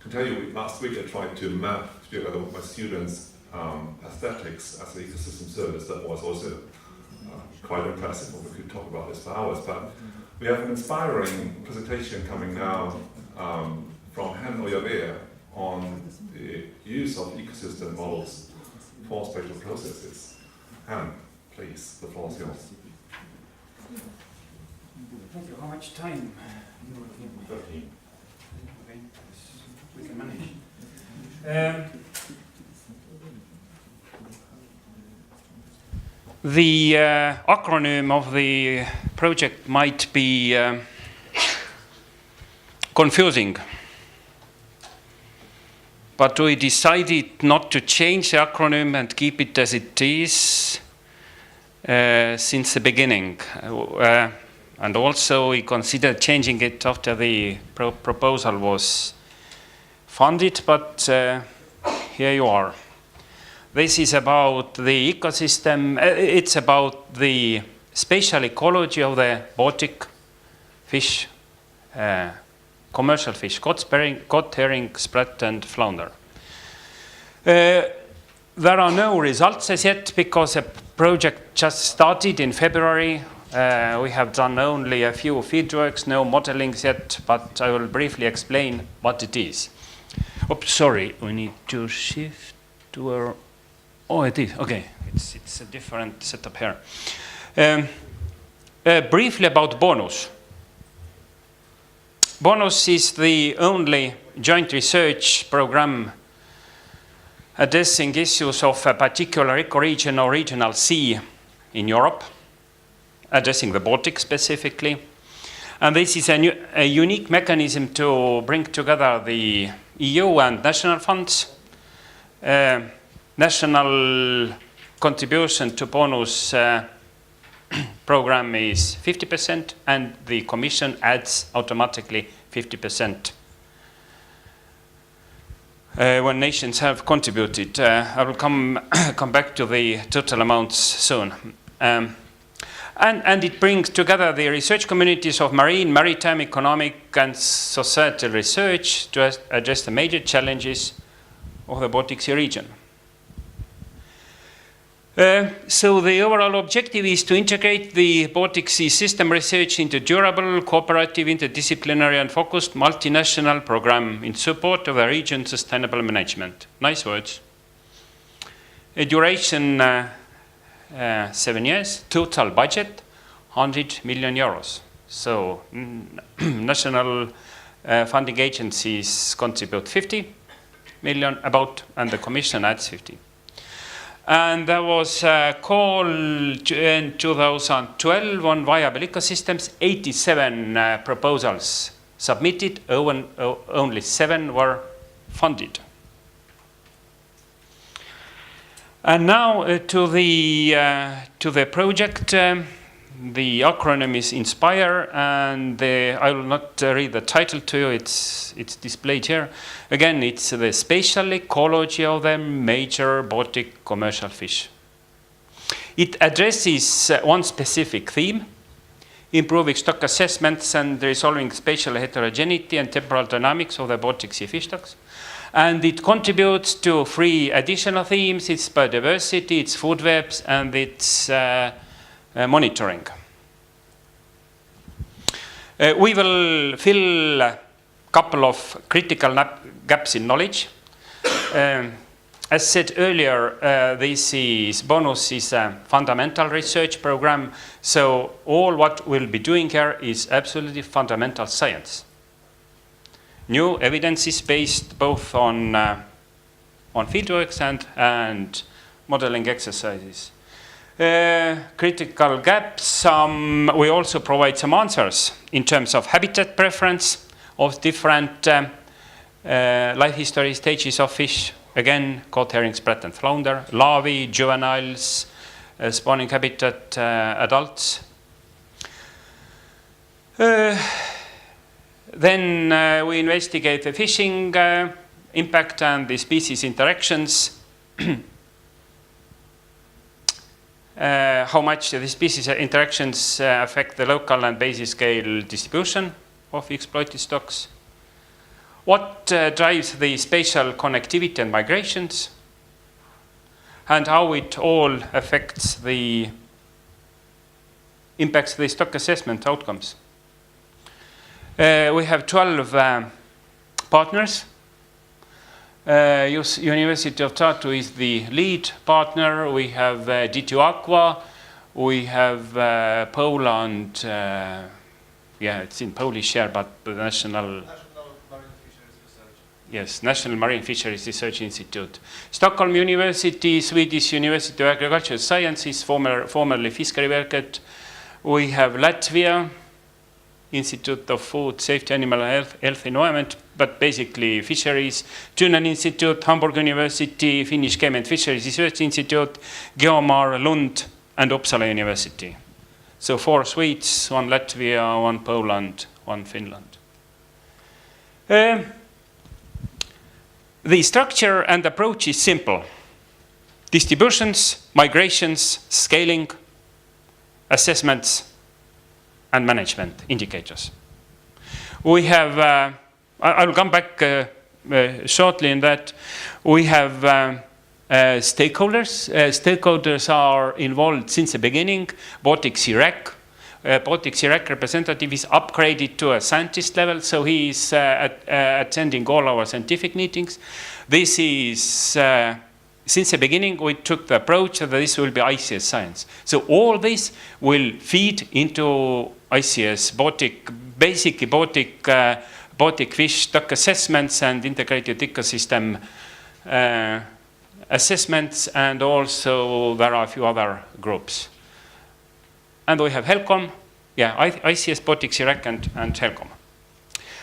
can tell you, last week I tried to map together with my students aesthetics as an ecosystem service. That was also quite impressive. We could talk about this for hours, but we have an inspiring presentation coming now from Henn Ojaveer on the use of ecosystem models for spatial processes. Henn, please, the floor is yours. Thank you. How much time? 13. Okay, we can manage. The acronym of the project might be confusing, but we decided not to change the acronym and keep it as it is since the beginning. And also we considered changing it after the proposal was funded, but here you are. This is about the ecosystem. It's about the spatial ecology of the Baltic fish, commercial fish, cod, herring, sprat, and flounder. There are no results as yet because the project just started in February. We have done only a few fieldworks, no modelings yet, but I will briefly explain what it is. Oops, sorry, we need to shift to our... Oh, it is, okay, it's a different setup here. Briefly about BONUS. BONUS is the only joint research program addressing issues of a particular ecoregion or regional sea in Europe, addressing the Baltic specifically. And this is a unique mechanism to bring together the EU and national funds. National contribution to BONUS program is 50%, and the Commission adds automatically 50% when nations have contributed. I will come back to the total amounts soon. And it brings together the research communities of marine, maritime, economic, and societal research to address the major challenges of the Baltic Sea region. So the overall objective is to integrate the Baltic Sea system research into durable, cooperative, interdisciplinary, and focused multinational program in support of the region's sustainable management. Nice words. A duration 7 years, total budget 100 million euros. So national funding agencies contribute 50 million about, and the Commission adds 50. And there was a call in 2012 on viable ecosystems, 87 proposals submitted, only 7 were funded. And now to the project. The acronym is INSPIRE, and I will not read the title to you, it's displayed here. Again, it's the spatial ecology of the major Baltic commercial fish. It addresses one specific theme, improving stock assessments and resolving spatial heterogeneity and temporal dynamics of the Baltic Sea fish stocks. And it contributes to 3 additional themes: its biodiversity, its food webs, and its monitoring. We will fill a couple of critical gaps in knowledge. As said earlier, BONUS is a fundamental research program, so all what we'll be doing here is absolutely fundamental science. New evidence is based both on fieldworks and modeling exercises. Critical gaps, we also provide some answers in terms of habitat preference of different life history stages of fish. Again, cod, herring, sprat, and flounder, larvae, juveniles, spawning habitat, adults. Then we investigate the fishing impact and the species interactions. How much the species interactions affect the local and basis scale distribution of exploited stocks. what drives the spatial connectivity and migrations, and how it all impacts the stock assessment outcomes. We have 12 partners. University of Tartu is the lead partner. We have D2 Aqua. We have Poland. It's in Polish here, but the National Marine Fisheries Research. Yes, National Marine Fisheries Research Institute. Stockholm University, Swedish University of Agricultural Sciences, formerly Fiskeriverket. We have Latvia, Institute of Food Safety, Animal Health Environment, but basically fisheries. Tunen Institute, Hamburg University, Finnish Game and Fisheries Research Institute, Geomar, Lund, and Uppsala University. So 4 Swedes, 1 Latvia, 1 Poland, 1 Finland. The structure and approach is simple. Distributions, migrations, scaling, assessments, and management indicators. We have, I'll come back shortly in that. We have stakeholders. Stakeholders are involved since the beginning. BALTIC representative is upgraded to a scientist level, so he is attending all our scientific meetings. This is, since the beginning, we took the approach that this will be ICS science. So all this will feed into ICS, basically Baltic fish stock assessments and integrated ecosystem assessments, and also there are a few other groups. And we have HELCOM, ICS, Baltic CIREC, and HELCOM.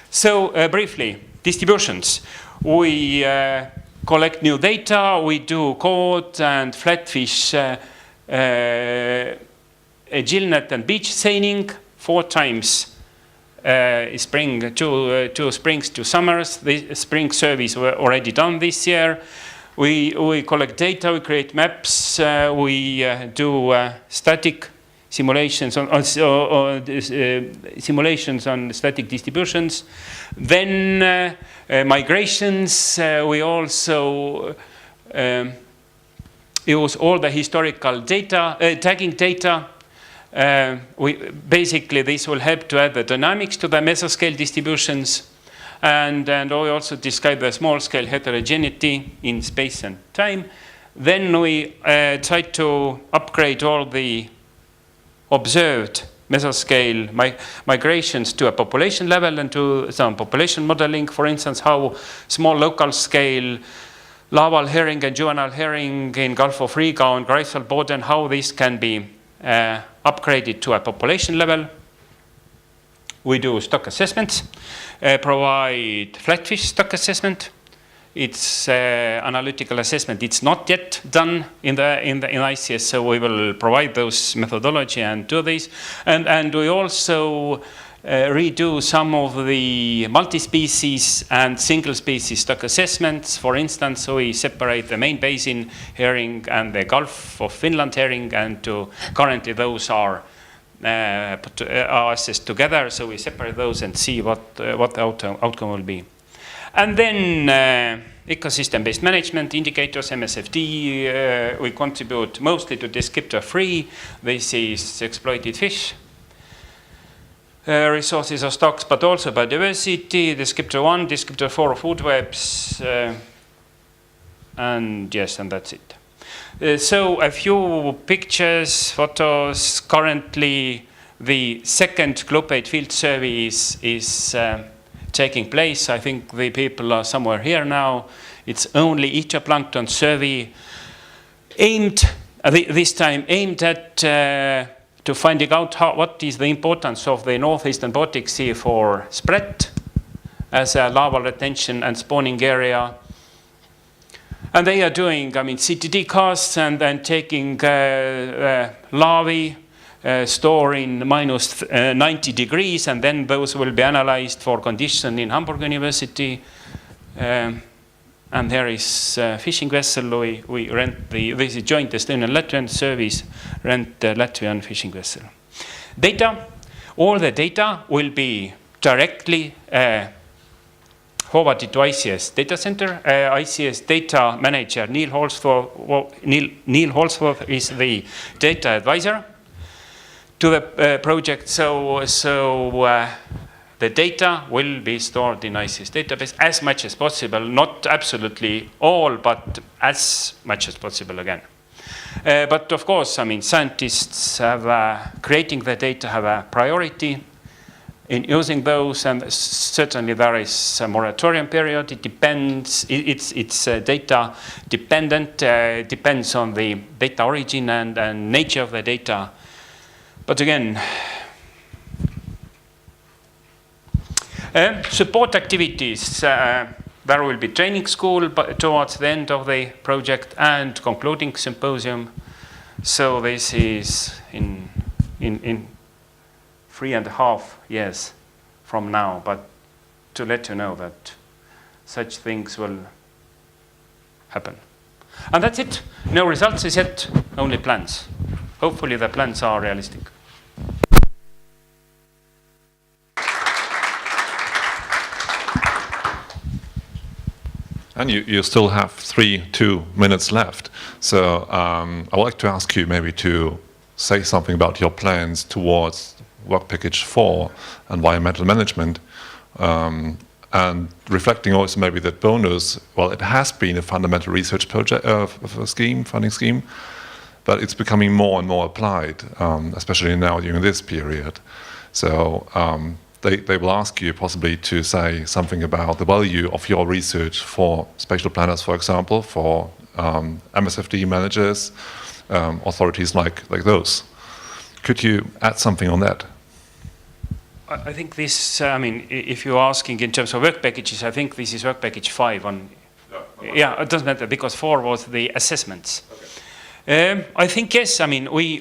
So briefly, distributions. We collect new data, we do cod and flatfish, gillnet and beach seining 4 times spring, 2 springs, 2 summers. The spring surveys were already done this year. We collect data, we create maps, we do static simulations simulations on static distributions. Then migrations, we also use all the historical data, tagging data. Basically, this will help to add the dynamics to the mesoscale distributions. And we also describe the small-scale heterogeneity in space and time. Then we try to upgrade all the observed mesoscale migrations to a population level and to some population modeling. For instance, how small local-scale larval herring and juvenile herring in Gulf of Riga on Greifswald border, and how this can be upgraded to a population level. We do stock assessments, provide flatfish stock assessment. It's analytical assessment. It's not yet done in ICS, so we will provide those methodology and do this. And we also redo some of the multi-species and single-species stock assessments. For instance, so we separate the main basin herring and the Gulf of Finland herring, and currently those are assessed together. So we separate those and see what the outcome will be. And then ecosystem-based management indicators, MSFD, we contribute mostly to descriptor 3. This is exploited fish. Resources or stocks, but also biodiversity, descriptor 1, descriptor 4, food webs, and that's it. So a few pictures, photos. Currently, the second GlobePate field survey is taking place. I think the people are somewhere here now. It's only Ichthyoplankton survey aimed, this time aimed at to finding out what is the importance of the northeastern Baltic Sea for spread as a larval retention and spawning area. And they are doing, CTD casts and then taking larvae, store in minus 90 degrees, and then those will be analyzed for condition in Hamburg University. And there is a fishing vessel. We rent this is joint Estonian Latvian service, rent the Latvian fishing vessel. Data, all the data will be directly forwarded to ICS data center. ICS data manager Neil Holsworth is the data advisor to the project. So the data will be stored in ICS database as much as possible, not absolutely all, but as much as possible again. But of course, I mean, scientists have creating the data have a priority in using those, and certainly there is a moratorium period. It depends. It's data dependent. Depends on the data origin and nature of the data. But again, support activities. There will be training school towards the end of the project and concluding symposium. So this is in 3.5 years from now, but to let you know that such things will happen. And that's it. No results is yet, only plans. Hopefully the plans are realistic. And you still have 2 minutes left. So I'd like to ask you maybe to say something about your plans towards work package 4, environmental management, and reflecting also maybe that bonus, well, it has been a fundamental research project funding scheme, but it's becoming more and more applied, especially now during this period. So they will ask you possibly to say something about the value of your research for spatial planners, for example, for MSFD managers, authorities like those. Could you add something on that? I think this, I mean, if you're asking in terms of work packages, I think this is work package 5 on. Yeah, it doesn't matter because 4 was the assessments. Okay. I think yes. I mean, we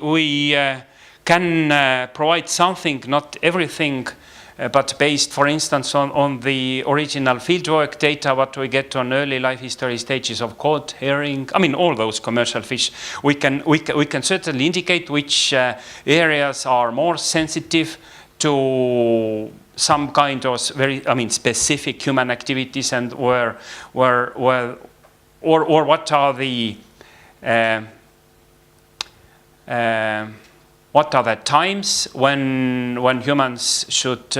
can provide something, not everything, but based, for instance, on the original fieldwork data, what we get on early life history stages of cod, herring. I mean, all those commercial fish. We can certainly indicate which areas are more sensitive to some kind of very, I mean, specific human activities, and or what are the times when humans should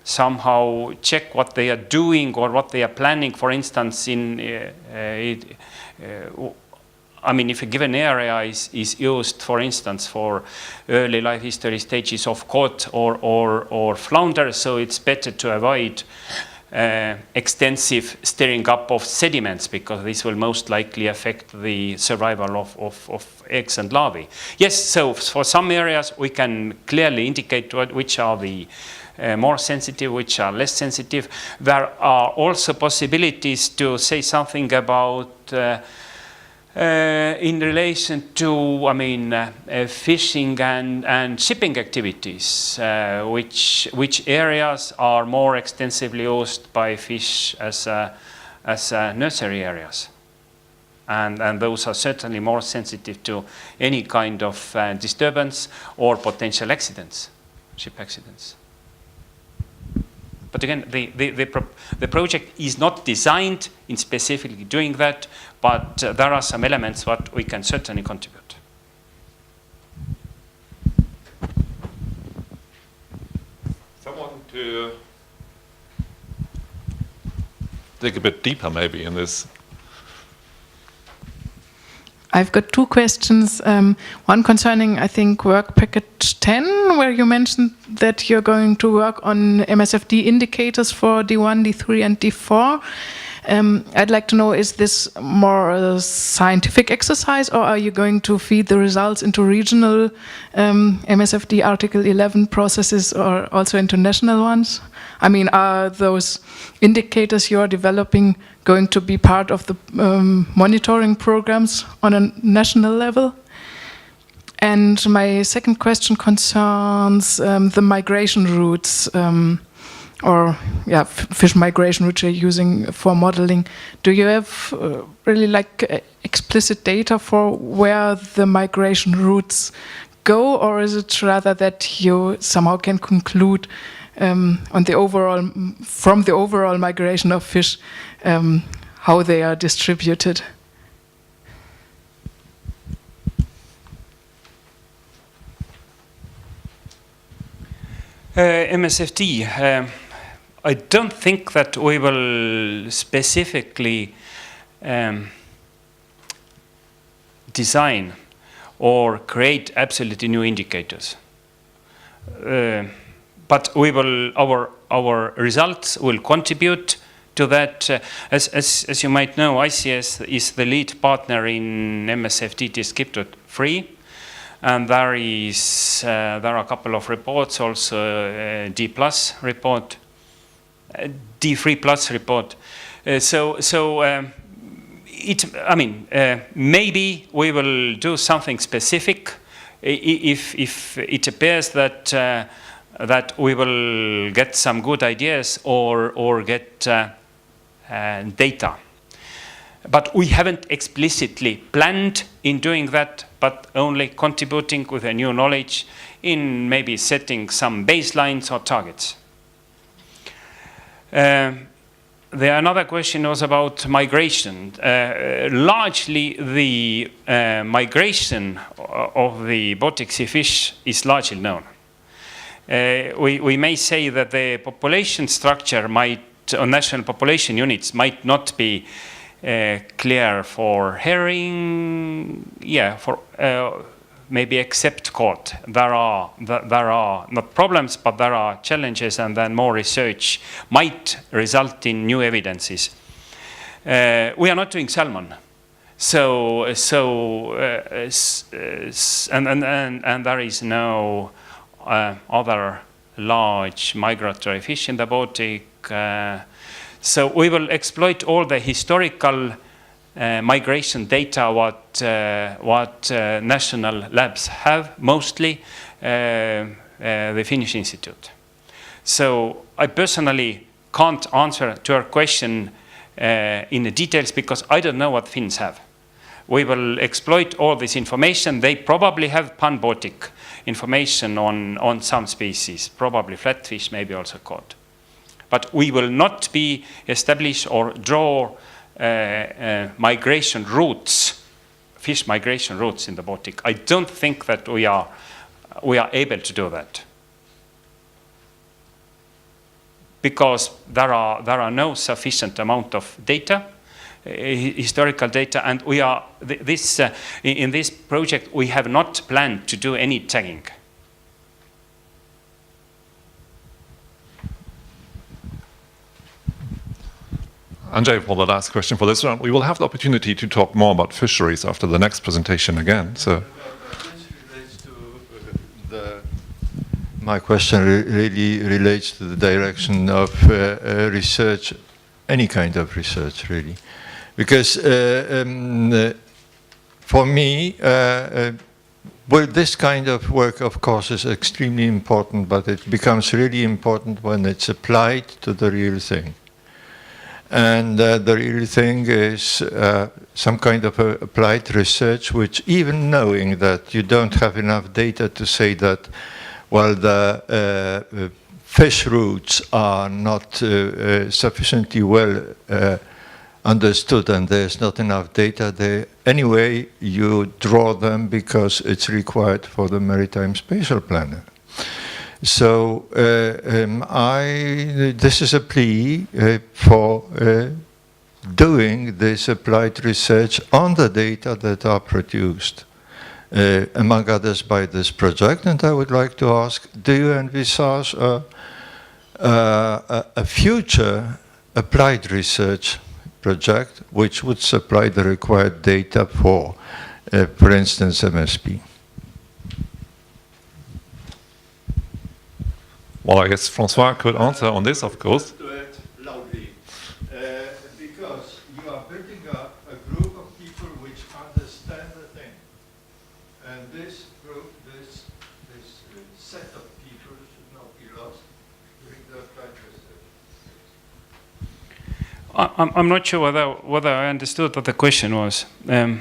somehow check what they are doing or what they are planning. For instance, I mean, if a given area is used, for instance, for early life history stages of cod or flounder, so it's better to avoid extensive stirring up of sediments, because this will most likely affect the survival of eggs and larvae. Yes, so for some areas we can clearly indicate which are the more sensitive, which are less sensitive. There are also possibilities to say something about in relation to, I mean, fishing and shipping activities, which areas are more extensively used by fish as nursery areas, and those are certainly more sensitive to any kind of disturbance or potential accidents, ship accidents. But again, the project is not designed in specifically doing that, but there are some elements what we can certainly contribute. Someone to dig a bit deeper maybe in this. I've got 2 questions. One concerning, I think, work package 10, where you mentioned that you're going to work on MSFD indicators for D1, D3, and D4. I'd like to know, is this more a scientific exercise, or are you going to feed the results into regional MSFD Article 11 processes, or also into national ones? I mean, are those indicators you're developing going to be part of the monitoring programs on a national level? And my second question concerns the migration routes, fish migration routes you're using for modeling. Do you have really like explicit data for where the migration routes go, or is it rather that you somehow can conclude on the overall, from the overall migration of fish, how they are distributed. MSFD, I don't think that we will specifically design or create absolutely new indicators. But we will, our results will contribute to that. As you might know, ICS is the lead partner in MSFD Descriptor 3. And there are a couple of reports, also D+ report, D3+ report. Maybe we will do something specific if it appears that that we will get some good ideas or get data. But we haven't explicitly planned in doing that, but only contributing with a new knowledge in maybe setting some baselines or targets. The another question was about migration. Largely, the migration of the Baltic Sea fish is largely known. We may say that the population structure might, or national population units might not be clear for herring, for maybe except cod. There are not problems, but there are challenges, and then more research might result in new evidences. We are not doing salmon, and there is no other large migratory fish in the Baltic. So we will exploit all the historical migration data what national labs have, mostly the Finnish Institute. So I personally can't answer to your question in the details because I don't know what Finns have. We will exploit all this information. They probably have pan-Baltic information on some species, probably flatfish, maybe also cod. But we will not be establish or draw migration routes, fish migration routes in the Baltic. I don't think that we are able to do that, because there are no sufficient amount of data, historical data, and we are in this project we have not planned to do any tagging. Andrzej, for the last question for this round, we will have the opportunity to talk more about fisheries after the next presentation again. So, my question really relates to the direction of research, any kind of research, really, because for me, well, this kind of work, of course, is extremely important, but it becomes really important when it's applied to the real thing. And the real thing is some kind of applied research, which even knowing that you don't have enough data to say that, well, the fish routes are not sufficiently well understood and there's not enough data there, anyway, you draw them because it's required for the Maritime Spatial Planner. So this is a plea for doing this applied research on the data that are produced, among others by this project. And I would like to ask, do you envisage a future applied research project which would supply the required data for instance, MSP? well, I guess François could answer on this, of course. To it loudly, because you are building up a group of people which understand the thing, and this group, this set of people should not be lost during the applied research. I'm not sure whether I understood what the question was, but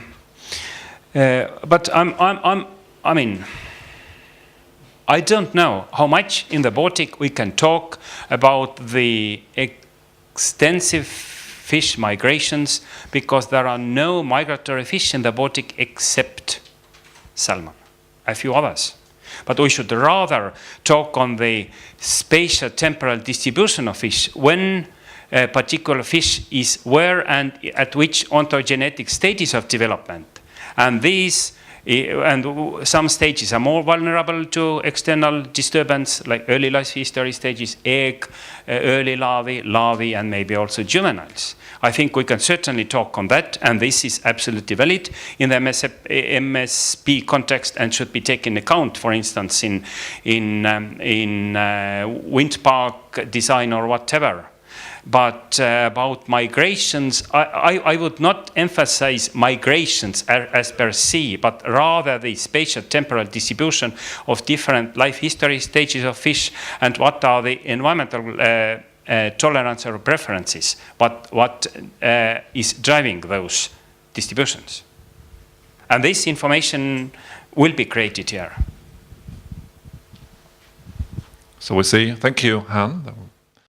I mean, I don't know how much in the Baltic we can talk about the extensive fish migrations, because there are no migratory fish in the Baltic except salmon, a few others. But we should rather talk on the spatial temporal distribution of fish, when a particular fish is where and at which ontogenetic stages of development. And these, and some stages are more vulnerable to external disturbance, like early life history stages, egg, early larvae, and maybe also juveniles. I think we can certainly talk on that, and this is absolutely valid in the MSP context and should be taken into account, for instance, in wind park design or whatever. But about migrations, I would not emphasize migrations as per se, but rather the spatial temporal distribution of different life history stages of fish, and what are the environmental tolerance or preferences, what is driving those distributions. And this information will be created here. So we see, thank you, Henn.